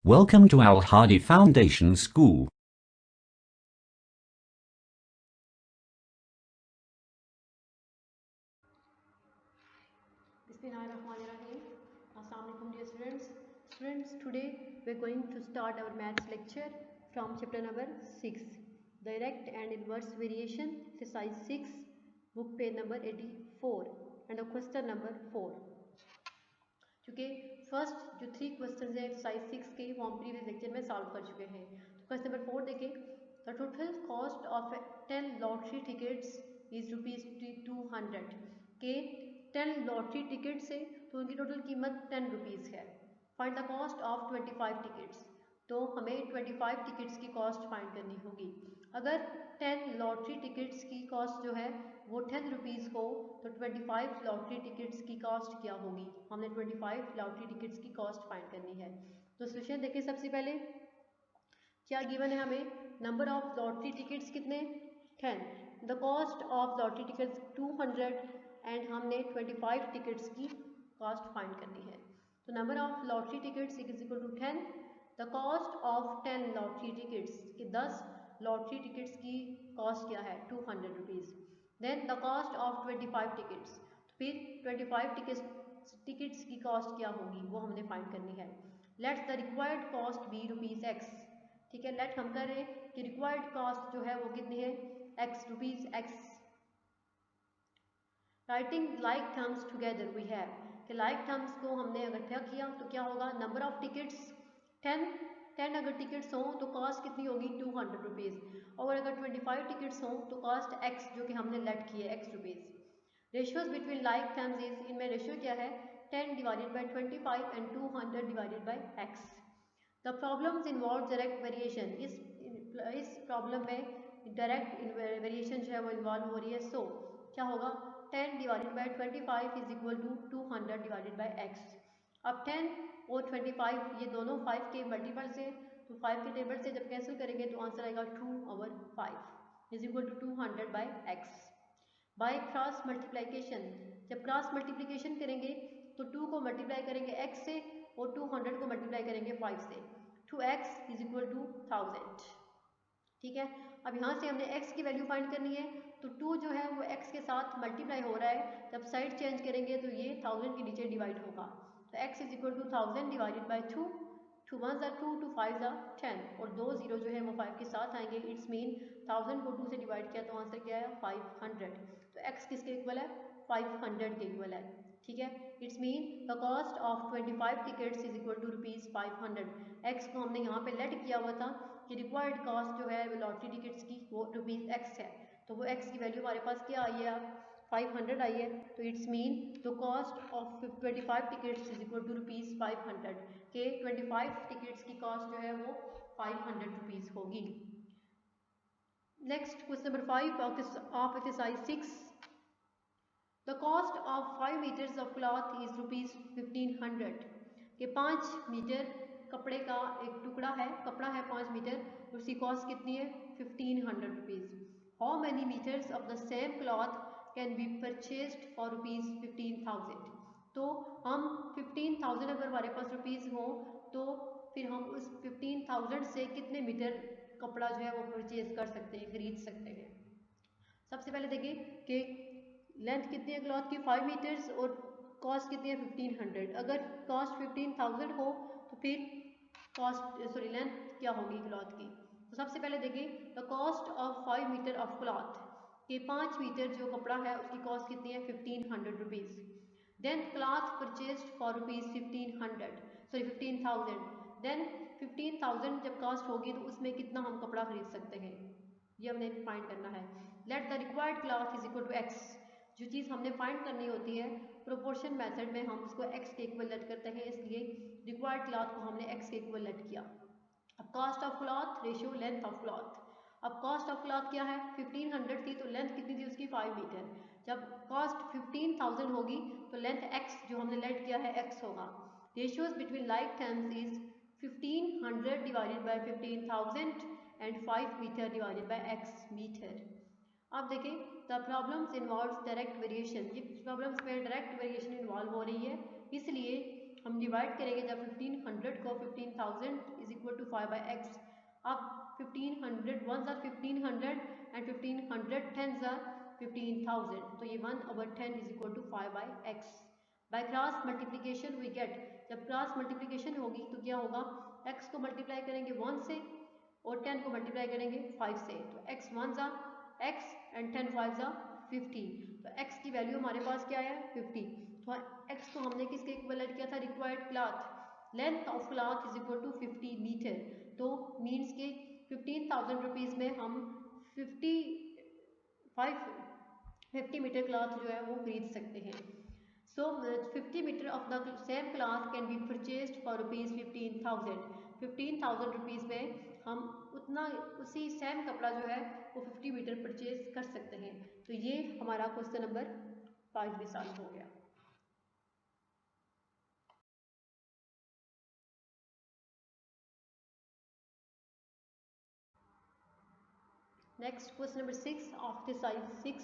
Welcome to Al Hadi Foundation School. Bismillahirrahmanirrahim. Assalamu alaikum dear students. Students, today we are going to start our maths lecture from chapter number 6, direct and inverse variation, exercise 6, book page number 84 and the question number 4. क्योंकि first जो 3 question है exercise 6 के वो हम previous lecture में solve कर चुके हैं। तो क्वेश्चन नंबर 4 देखें, the total cost of 10 lottery tickets is ₹200 के 10 लॉटरी टिकट्स है तो उनकी टोटल कीमत 10 रुपीज़ है। Find the cost of 25 tickets, तो हमें 25 टिकट्स की कॉस्ट फाइंड करनी होगी। अगर 10 लॉटरी टिकट्स की कॉस्ट जो है वो 10 रुपीज़ हो तो 25 लॉटरी टिकट्स की कॉस्ट क्या होगी। हमने 25 लॉटरी टिकट्स की कॉस्ट फाइंड करनी है। तो सोल्यूशन देखिए, सबसे पहले क्या गिवन है हमें, नंबर ऑफ लॉटरी टिकट्स कितने 10, the cost of lottery tickets 200 and हमने 25 टिकट्स की कॉस्ट फाइंड करनी है। तो number of lottery tickets is equal to 10, the cost of 10 lottery tickets कि 10 लॉटरी टिकट्स की कॉस्ट क्या है 200 rupees. Then the cost of 25 tickets, तो फिर 25 टिकट्स की कॉस्ट क्या होगी वो हमने फाइंड करनी है। Let's the required cost be ₹x, ठीक है। लेट हम कर रहे हैं कि रिक्वायर्ड कॉस्ट जो है वो कितनी है x, ₹x। Writing like terms together we have कि लाइक टर्म्स को हमने इकट्ठा किया तो क्या होगा, नंबर ऑफ टिकट्स 10 अगर टिकट्स हों तो कॉस्ट कितनी होगी 200 रुपीज़, और अगर 25 टिकट्स हों तो कॉस्ट x जो कि हमने लेट की है x rupees. Ratios between like terms is, इनमें रेशियो क्या है 10 divided by 25 and 200 divided by x। The problems involve direct variation, इस प्रॉब्लम में डायरेक्ट वेरिएशन जो है वो इन्वॉल्व हो रही है। सो क्या होगा 10 divided by 25 is equal to 200 divided by x। अब 10 और 25 ये दोनों 5 के मल्टीपल से, तो 5 के टेबल से जब कैंसिल करेंगे तो आंसर आएगा 2/5 is equal to 200 by x। By cross multiplication, जब क्रॉस मल्टीप्लिकेशन करेंगे तो 2 को मल्टीप्लाई करेंगे x से और 200 को मल्टीप्लाई करेंगे 5 से, 2x इज इक्वल टू 1000, ठीक है। अब यहाँ से हमने x की वैल्यू फाइंड करनी है, तो 2 जो है वो x के साथ मल्टीप्लाई हो रहा है, जब साइड चेंज करेंगे तो ये 1000 के नीचे डिवाइड होगा। तो x is equal to 1000 divided by 2, 2 1 2, 2 5 10 और 2 0 जो है वो 5 के साथ आएंगे। इट्स मीन 1000 को 2 से डिवाइड किया तो आंसर क्या है 500। तो x किसके इक्वल है 500 के इक्वल है, ठीक है। It's mean the cost of 25 tickets is equal to ₹500। x को हमने यहाँ पे लेट किया हुआ था कि रिक्वायर्ड कॉस्ट जो है वो लॉटरी टिकट्स की वो ₹x है, तो वो x की वैल्यू हमारे पास क्या आई है 500 आई है। तो it's mean the cost of 25 tickets is equal to ₹500 के 25 टिकट्स की कॉस्ट जो है वो 500 रुपीज़ होगी। Next question number 5 of exercise 6, the cost of 5 meters of cloth is ₹1500 के 5 मीटर कपड़े का एक टुकड़ा है, कपड़ा है 5 मीटर, उसकी कॉस्ट कितनी है 1500 rupees. How many meters of the same cloth can be purchased for ₹15,000। तो हम 15,000 अगर हमारे पास रुपीज़ हो तो फिर हम उस 15,000 से कितने मीटर कपड़ा जो है वो परचेज कर सकते हैं, खरीद सकते हैं। सबसे पहले देखिए कि लेंथ कितनी है क्लॉथ की 5 मीटर्स और कॉस्ट कितनी है 1500। अगर कॉस्ट 15,000 हो तो फिर लेंथ क्या होगी क्लॉथ की। तो सबसे पहले देखिए the cost of 5 meter of cloth के 5 मीटर जो कपड़ा है उसकी कॉस्ट कितनी है 1500 rupees. Then cloth purchased for ₹15,000। Then 15,000 जब कॉस्ट होगी तो उसमें कितना हम कपड़ा खरीद सकते हैं ये हमने फाइंड करना है। Let the required cloth is equal to x, जो चीज़ हमने फाइंड करनी होती है प्रोपोर्शन मेथड में हम उसको x के इक्वल लेट करते हैं, इसलिए रिक्वायर्ड क्लॉथ को हमने x के इक्वल लेट किया। अब cost of cloth ratio length of cloth, अब कॉस्ट ऑफ क्लॉथ क्या है 1500 थी तो लेंथ कितनी थी उसकी 5 मीटर। जब कॉस्ट 15,000 होगी तो लेंथ x जो हमने लेट किया है x होगा। Ratios between like terms is 1500 divided by 15,000 and 5 meter divided by x meter. अब देखें the problems involve direct variation, ये प्रॉब्लम्स में डायरेक्ट वेरिएशन इन्वॉल्व हो रही है, इसलिए हम डिवाइड करेंगे जब 1500 को 15,000 इज इक्वल टू 5/x। अब 1500 1 आर 1500 एंड 1500 10 आर 15,000, तो ये 1/10 is equal to 5/x। By cross multiplication we get, जब क्रॉस मल्टीप्लिकेशन होगी तो क्या होगा, x को मल्टीप्लाई करेंगे 1 से और 10 को मल्टीप्लाई करेंगे 5 से, तो x 1 जा x एंड 10 5 जा 50, तो x की वैल्यू हमारे पास क्या है 50। तो x को हमने किसके इक्वलेंट किया था, required cloth, length of cloth is equal to 50 meter, तो मीन्स के 15,000 रुपीज़ में हम 50 मीटर क्लॉथ जो है वो खरीद सकते हैं। So 50 meter of the same cloth can be purchased for rupees 15,000। 15,000 rupees में हम उतना उसी सेम कपड़ा जो है वो 50 मीटर परचेज कर सकते हैं। तो ये हमारा क्वेश्चन नंबर 5 भी सॉल्व हो गया। Next question number 6 of the size 6।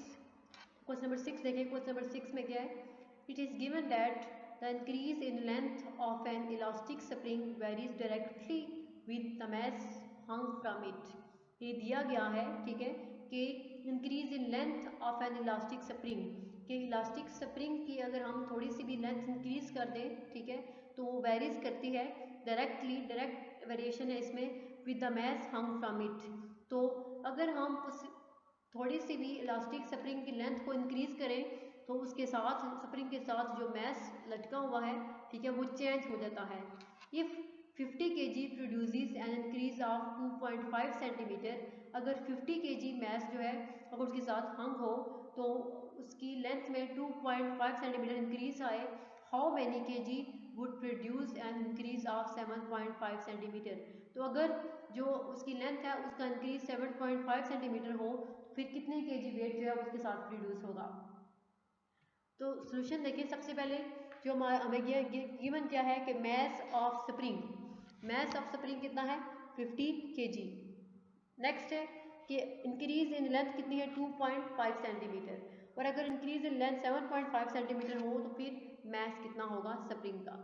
Question number 6 देखें, क्वेश्चन नंबर 6 में क्या है, it is given that the increase in length of an elastic spring varies directly with the mass hung from it। ये दिया गया है, ठीक है, कि increase in length of N elastic spring, कि इलास्टिक स्प्रिंग की अगर हम थोड़ी सी भी लेंथ इंक्रीज कर दें, ठीक है, तो वो वेरीज करती है डायरेक्टली, डायरेक्ट वेरिएशन है इसमें, with the mass hung from it. तो अगर हम उस थोड़ी सी भी इलास्टिक स्प्रिंग की लेंथ को इंक्रीज करें तो उसके साथ स्प्रिंग के साथ जो मैस लटका हुआ है, ठीक है, वो चेंज हो जाता है। If 50 kg produces an increase of 2.5 centimetre, अगर 50 kg मैस जो है अगर उसके साथ हंग हो तो उसकी लेंथ में 2.5 सेंटीमीटर इंक्रीज आए, how many kg would produce an increase of 7.5 centimetre. तो अगर जो उसकी लेंथ है उसका इंक्रीज 7.5 सेंटीमीटर हो, फिर कितने kg वेट जो है उसके साथ प्रोड्यूस होगा। तो सोल्यूशन देखें, सबसे पहले जो हमें गिवन क्या है कि mess of spring, mess of spring कितना है 50 kg। नेक्स्ट है कि इंक्रीज इन लेंथ कितनी है 2.5 सेंटीमीटर, और अगर इंक्रीज इन लेंथ 7.5 सेंटीमीटर हो तो फिर मैस कितना होगा स्प्रिंग का।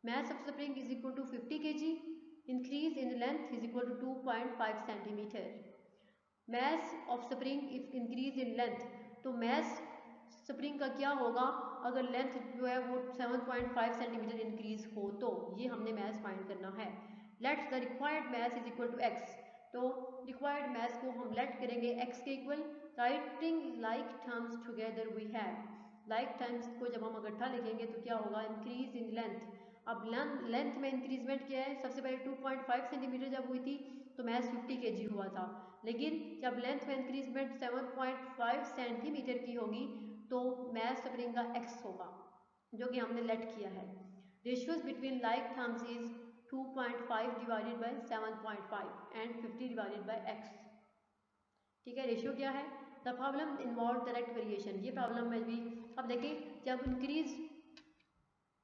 Mass of spring is equal to 50 kg, increase in length is equal to 2.5 centimeter. Mass of spring if increase in length, तो मैस स्प्रिंग का क्या होगा अगर लेंथ जो है वो 7.5 सेंटीमीटर इंक्रीज हो, तो ये हमने मैस फाइंड करना है। Let the required mass is equal to x, तो रिक्वायर्ड मैस को हम लेट करेंगे एक्स के equal. Writing like terms together we have, like terms को जब हम इकट्ठा लिखेंगे तो क्या होगा, इंक्रीज इन लेंथ। अब लेंथ में इंक्रीजमेंट क्या है, सबसे पहले 2.5 सेंटीमीटर जब हुई थी तो मैस 50 kg हुआ था, लेकिन जब लेंथ में इंक्रीजमेंट 7.5 सेंटीमीटर की होगी तो मैस स्प्रिंग का x होगा, जो कि हमने लेट किया है। Ratios between like terms is 2.5 divided by 7.5 and 50 divided by x, ठीक है। रेशियो क्या है, the problem involve direct variation, ये प्रॉब्लम में भी अब देखिए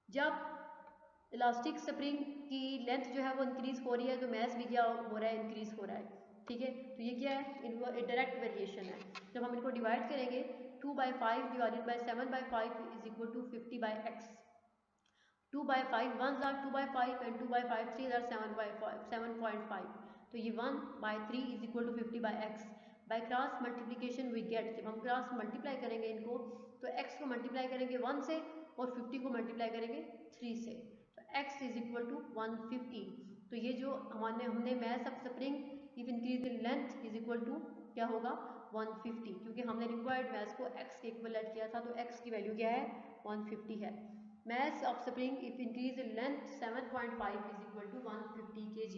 जब इलास्टिक स्प्रिंग की लेंथ जो है वो इंक्रीज हो रही है तो मैस भी क्या हो रहा है, इंक्रीज हो रहा है, ठीक है। तो ये क्या है, डायरेक्ट वेरिएशन है। जब हम इनको डिवाइड करेंगे 2/5 divided by 7/5 is equal to 50/x। 2/5 1 are 2/5 and 2/5 3 are 7.5, तो ये 1/3 is equal to 50/x। By cross multiplication we get, जब हम क्रॉस मल्टीप्लाई करेंगे इनको तो x को मल्टीप्लाई करेंगे 1 से और 50 को मल्टीप्लाई करेंगे 3 से, तो x इज इक्वल टू 150। तो ये जो हमने mass of spring if increase in length is equal to क्या होगा 150, क्योंकि हमने रिक्वायर्ड मैस को x के इक्वलेंट किया था तो x की वैल्यू क्या है 150 है। Mass of spring if increase in length 7.5 is equal to 150 kg,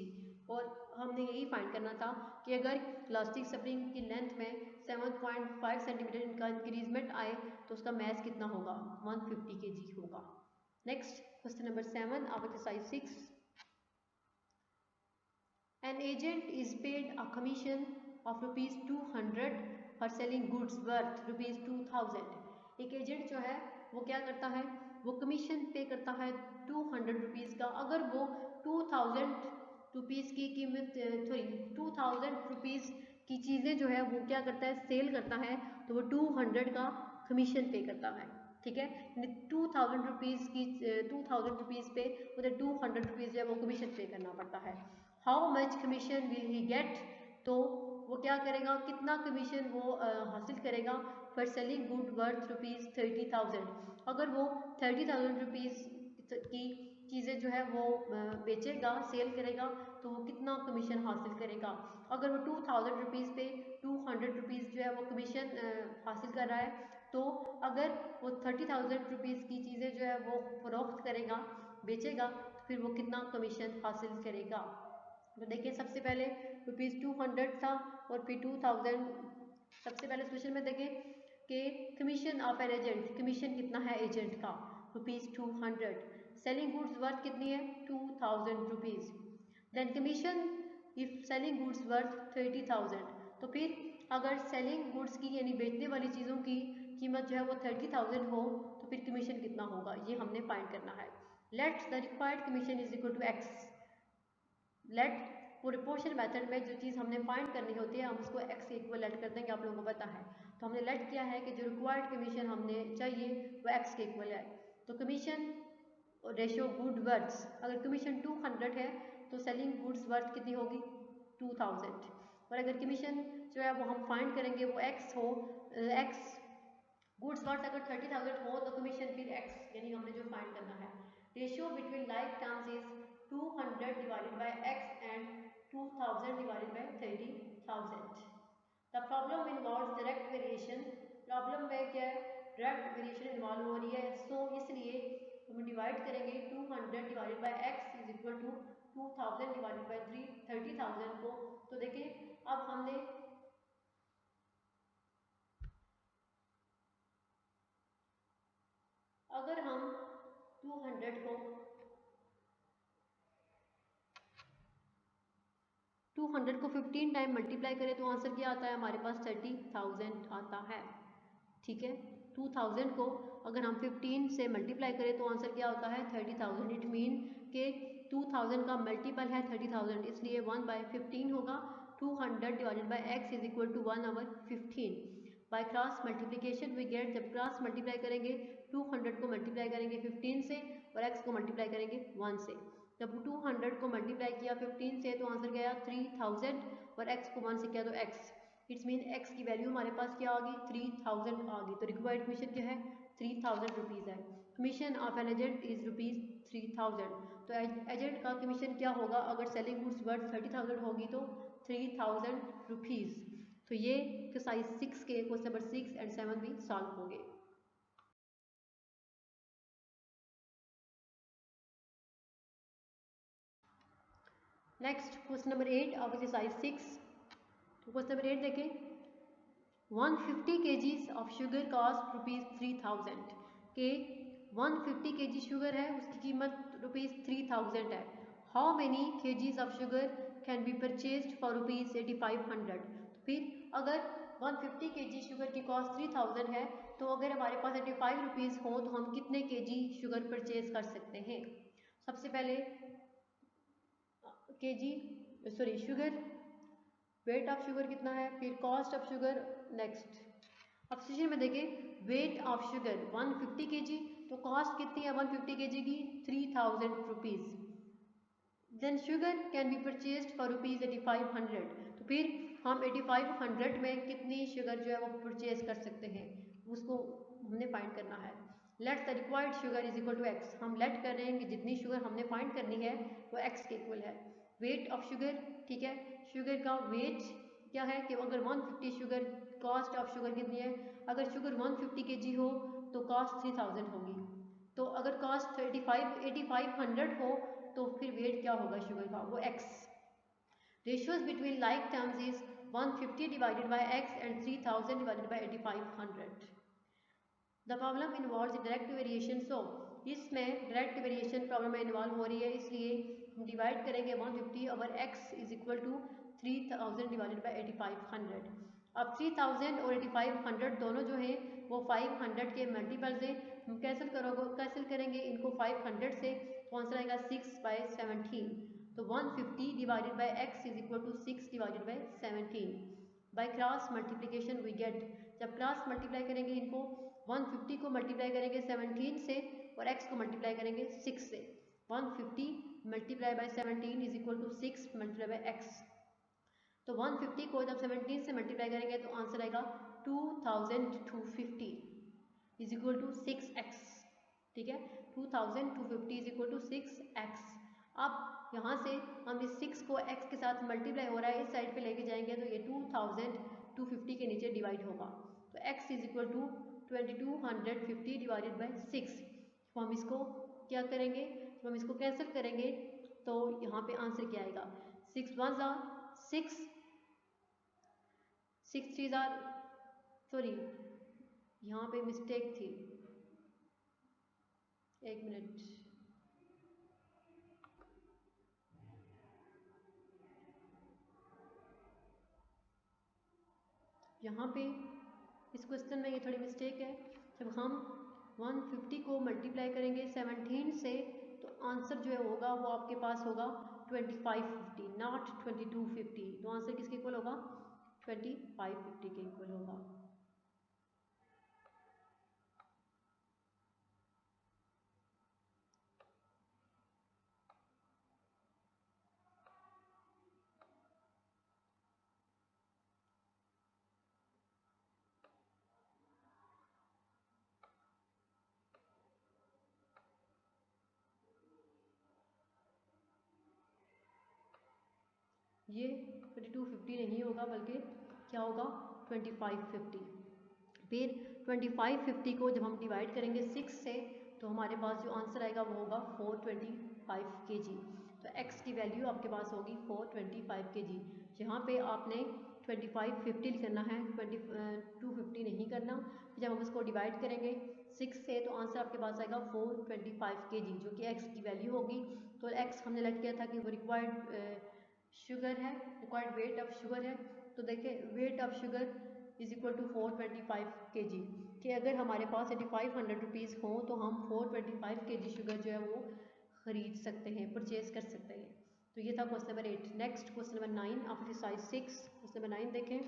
और हमने यही फाइंड करना था कि अगर इलास्टिक स्प्रिंग की लेंथ में 7.5 सेंटीमीटर का इंक्रीजमेंट आए तो उसका मैस कितना होगा 150 kg होगा। Next question number 7 of exercise 6। An agent is paid a commission of ₹200 for selling goods worth ₹2000। एक एजेंट जो है वो क्या करता है, वो कमीशन पे करता है 200 रुपीज़ का। अगर वो 2000 रुपीज़ की कीमत 2000 रुपीज़ की चीज़ें जो है वो क्या करता है, सेल करता है, तो वो 200 का कमीशन पे करता है, ठीक है। 2000 रुपीज़ की 2000 रुपीज़ पे उधर 200 रुपीज़ जो है वो कमीशन पे करना पड़ता है। How much commission will he get, तो वो क्या करेगा, कितना कमीशन वो हासिल करेगा फॉर सेलिंग गुड वर्थ ₹30,000। अगर वो 30,000 रुपीज़ की चीज़ें जो है वो बेचेगा, सेल करेगा, तो वो कितना कमीशन हासिल करेगा। अगर वो 2000 रुपीज़ पे 200 रुपीज़ जो है वो कमीशन हासिल कर रहा है, तो अगर वो 30,000 रुपीज़ की चीज़ें जो है वो फरोख्त करेगा, बेचेगा, तो फिर वो कितना कमीशन हासिल करेगा। तो देखिए सबसे पहले ₹200 था और फिर 2000। सबसे पहले क्वेश्चन में देखें कि commission of an agent, commission कितना है एजेंट का, ₹200। सेलिंग गुड्स वर्थ कितनी है, 2000 rupees. Then commission if selling goods worth 30,000, तो फिर अगर सेलिंग गुड्स की यानी बेचने वाली चीज़ों की कीमत जो है वो 30,000 हो, तो फिर कमीशन कितना होगा, ये हमने फाइंड करना है। Let the required commission is equal to x. Let proportion method में जो चीज़ हमने फाइंड करनी होती है हम उसको एक्स के इक्वल लेट कर देंगे, आप लोगों को पता है। तो हमने लेट किया है कि जो रिक्वायर्ड कमीशन हमने चाहिए वो एक्स के इक्वल है। तो कमीशन रेशियो गुड वर्ड्स, अगर कमीशन 200 है तो सेलिंग गुड्स वर्थ कितनी होगी, 2000। और अगर कमीशन जो है वो हम फाइंड करेंगे वो एक्स हो, एक्स गुड्स वर्थ अगर 30,000 हो तो कमीशन फिर एक्स, यानी हमने जो फाइंड करना है। Ratio between like terms is 200 divided by X and 2000 divided by 30,000। The problem involves direct variation, problem में क्या है, डायरेक्ट वेरिएशन इन्वॉल्व हो रही है। सो इसलिए हम डिवाइड करेंगे 200 divided by x is equal to 2000 divided by 30,000 को। तो देखिए अब हमने अगर हम 200 को 15 टाइम मल्टीप्लाई करें तो आंसर क्या आता है, हमारे पास 30,000 आता है। ठीक है, 2000 को अगर हम 15 से मल्टीप्लाई करें तो आंसर क्या होता है, 30,000। इट मीन के 2000 का मल्टीपल है 30,000, इसलिए 1/15 होगा। 200 divided by x is equal to 1/15। By cross multiplication we get, जब क्रॉस मल्टीप्लाई करेंगे 200 को मल्टीप्लाई करेंगे 15 से और एक्स को मल्टीप्लाई करेंगे 1 से। जब 200 को मल्टीप्लाई किया 15 से तो आंसर गया 3000 और x को 1 से किया तो x। इट्स मीन x की वैल्यू हमारे पास क्या आ गई, 3000 आ गई। तो रिक्वायर्ड कमीशन क्या है, 3000 रुपीज़ है। Commission of an agent is ₹3000। तो एजेंट का कमीशन क्या होगा, अगर सेलिंग गुड्स वर्थ 30,000 होगी तो 3000 रुपीज़। तो ये एक्सरसाइज 6 के क्वेश्चन नंबर 6 एंड 7 भी सॉल्व होंगे। Next question number 8 of exercise 6। Question number 8 देखें, 150 kgs ऑफ शुगर कॉस्ट ₹3000 के 150 kg शुगर है उसकी कीमत ₹3000 है। How many kgs of sugar can be purchased for ₹8500। फिर अगर 150 kg शुगर की कॉस्ट 3000 है तो अगर हमारे पास 85 रुपीज़ हो तो हम कितने kg शुगर परचेज कर सकते हैं। सबसे पहले शुगर, वेट ऑफ शुगर कितना है, फिर कॉस्ट ऑफ शुगर। नेक्स्ट अब सेशन में देखें, वेट ऑफ शुगर 150 kg, तो कॉस्ट कितनी है 150 kg की, 3000 rupees. Then sugar can be purchased for ₹8500, तो फिर हम 8500 में कितनी शुगर जो है वो परचेज कर सकते हैं, उसको हमने फाइंड करना है। Let the required sugar is equal to x, हम लेट कर रहे हैं कि जितनी शुगर हमने फाइंड करनी है वो एक्स के इक्वल है। वेट ऑफ शुगर, ठीक है, शुगर का वेट क्या है कि अगर 150 शुगर, कॉस्ट ऑफ शुगर कितनी है, अगर शुगर 150 kg हो तो कॉस्ट 3000 होगी। तो अगर कॉस्ट 8500 हो तो फिर वेट क्या होगा शुगर का, वो X. Ratios between like terms is 150 divided by X and 3000 divided by 8500। The problem involves direct variation, so इसमें डायरेक्ट वेरिएशन प्रॉब्लम में इन्वॉल्व हो रही है, इसलिए हम डिवाइड करेंगे 150 over x is equal to 3000 divided by 8500। अब 3000 और 8500 दोनों जो हैं वो 500 के मल्टीपल्स हैं, हम कैंसिल करेंगे इनको 500 से, तो आंसर आएगा 6/17। तो 150 divided by x is equal to 6 divided by 17। By cross multiplication we get, जब क्रॉस मल्टीप्लाई करेंगे इनको 150 को मल्टीप्लाई करेंगे 17 से और x को मल्टीप्लाई करेंगे 6 से। 150 multiply by 17 is equal to 6 multiply by x। तो 150 को जब 17 से मल्टीप्लाई करेंगे तो आंसर आएगा 2250 इज इक्वल टू 6x। ठीक है, 2250 इज इक्वल टू 6x। अब यहाँ से हम इस 6 को x के साथ मल्टीप्लाई हो रहा है इस साइड पे लेके जाएंगे तो ये 2250 के नीचे डिवाइड होगा। तो x is equal to 2250 divided by 6। तो हम इसको क्या करेंगे, तो हम इसको कैंसिल करेंगे तो यहाँ पे आंसर क्या आएगा, 6 1 ज़ा 6, 6 3 ज़ा, सॉरी यहाँ पे मिस्टेक थी, एक मिनट, यहाँ पे इस क्वेश्चन में ये थोड़ी मिस्टेक है। जब हम 150 को मल्टीप्लाई करेंगे 17 से तो आंसर जो है होगा वो आपके पास होगा 2550 नॉट 2250। तो आंसर किसके इक्वल होगा, 2550 के इक्वल होगा। ये 2250 नहीं होगा बल्कि क्या होगा 2550। फिर 2550 को जब हम डिवाइड करेंगे 6 से तो हमारे पास जो आंसर आएगा वो होगा 425 kg। तो x की वैल्यू आपके पास होगी 425 kg। यहाँ पे आपने 2550 करना है, 250 नहीं करना। जब हम इसको डिवाइड करेंगे 6 से तो आंसर आपके पास आएगा 425 kg जो कि x की वैल्यू होगी। तो x हमने लेट किया था कि वो रिक्वायर्ड शुगर है, रिक्वायर्ड वेट ऑफ शुगर है। तो देखिए weight of sugar is equal to 425 kg कि अगर हमारे पास 8500 रुपीज़ हो तो हम 425 kg शुगर जो है वो ख़रीद सकते हैं, परचेज कर सकते हैं। तो ये था question number 8। Next question number 9 of exercise 6। Question number 9 देखें,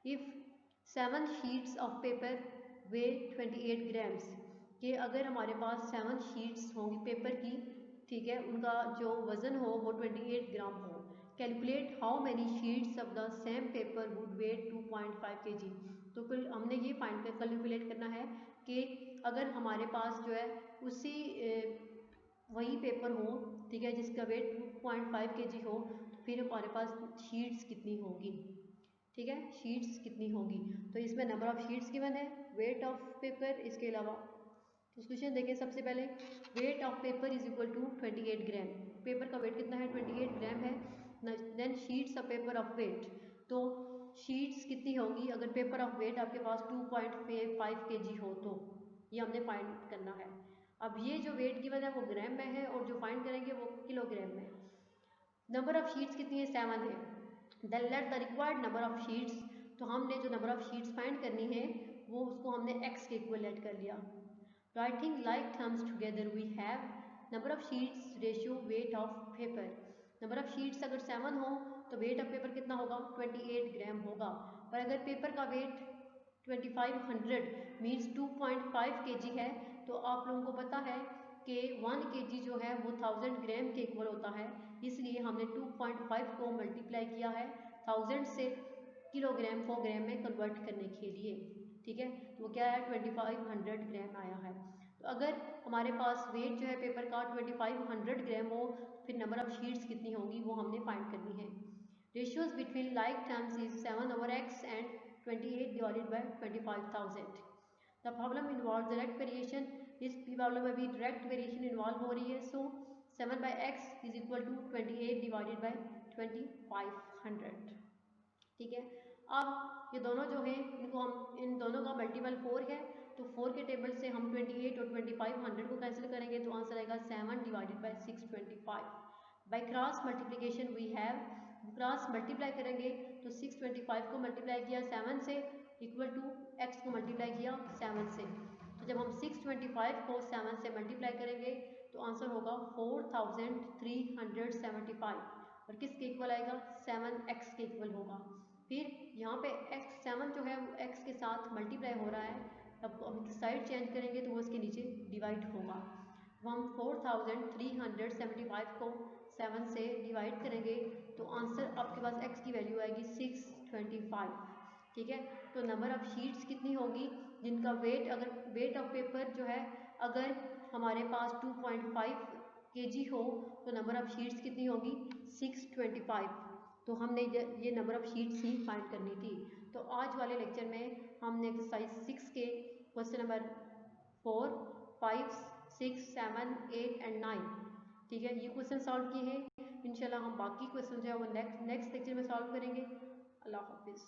if 7 sheets of paper way 28 grams, कि अगर हमारे पास 7 शीट्स होंगी पेपर की, ठीक है, उनका जो वज़न हो वो 28 ग्राम हो। Calculate how many sheets of the same paper would weigh 2.5 kg। तो फिर हमने ये कैलकुलेट करना है कि अगर हमारे पास जो है उसी वही पेपर हो, ठीक है, जिसका वेट 2.5 kg हो, तो फिर हमारे पास शीट्स कितनी होगी, ठीक है, शीट्स कितनी होगी। तो इसमें नंबर ऑफ शीट्स गिवन है, वेट ऑफ पेपर, इसके अलावा क्वेश्चन देखें। सबसे पहले weight of paper is equal to 28 gram. Paper का वेट कितना है, 28 ग्राम है। Then sheets of paper of weight, तो शीट्स कितनी होगी अगर पेपर ऑफ वेट आपके पास 2.5 kg हो, तो ये हमने फाइंड करना है। अब ये जो वेट गिवन है वो ग्राम में है और जो फाइंड करेंगे वो किलोग्राम में। नंबर ऑफ शीट्स कितनी है, 7 है। Then let the required number of sheets, तो हमने जो नंबर ऑफ शीट्स फाइंड करनी है वो उसको हमने x के इक्वल लेट कर लिया। Writing like terms together we have number of sheets ratio weight of paper. Number of sheets अगर 7 हो तो वेट ऑफ पेपर कितना होगा, 28 ग्राम होगा। और अगर पेपर का वेट 2500 मीन्स 2.5 kg है, तो आप लोगों को पता है कि 1 kg जो है वो 1000 ग्राम के इक्वल होता है। इसलिए हमने 2.5 को मल्टीप्लाई किया है 1000 से किलोग्राम को ग्राम में कन्वर्ट करने के लिए, ठीक है। तो वो क्या है, 2500 ग्राम आया है। तो अगर हमारे पास वेट जो है पेपर का 2500 ग्राम हो, फिर नंबर ऑफ शीट्स कितनी होगी वो हमने फाइंड करनी है। Ratios between like terms is 7/x and 28 divided by 25,000। The problem involve direct variation. इस प्रॉब्लम में भी डायरेक्ट वेरिएशन इन्वॉल्व हो रही है। So 7/x is equal to 28 divided by 2500, ठीक है। अब ये दोनों जो है इनको हम, इन दोनों का मल्टीपल 4 है, तो 4 के टेबल से हम 28 और 2500 को कैंसिल करेंगे तो आंसर आएगा 7 divided by 625। By cross multiplication we have, cross multiply करेंगे तो 625 को मल्टीप्लाई किया 7 से इक्वल टू x को मल्टीप्लाई किया 7 से। तो जब हम 625 को 7 से मल्टीप्लाई करेंगे तो आंसर होगा 4375 और किसके इक्वल आएगा, 7x के इक्वल होगा। फिर यहाँ पे x 7 जो है वो x के साथ मल्टीप्लाई हो रहा है। जब हम साइड चेंज करेंगे तो वो इसके नीचे डिवाइड होगा। तो हम 4375 को 7 से डिवाइड करेंगे तो आंसर आपके पास x की वैल्यू आएगी 625। ठीक है, तो नंबर ऑफ शीट्स कितनी होगी जिनका वेट, अगर वेट ऑफ पेपर जो है अगर हमारे पास 2.5 kg हो तो नंबर ऑफ शीट्स कितनी होगी 625। तो हमने ये number of sheets he find करनी थी। तो आज वाले लेक्चर में हमने एक्सरसाइज 6 के क्वेश्चन नंबर 4, 5, 6, 7, 8 एंड 9, ठीक है, ये क्वेश्चन सॉल्व किए हैं। इंशाल्लाह हम बाकी क्वेश्चन जो है वो नेक्स्ट लेक्चर में सॉल्व करेंगे। अल्लाह हाफिज़।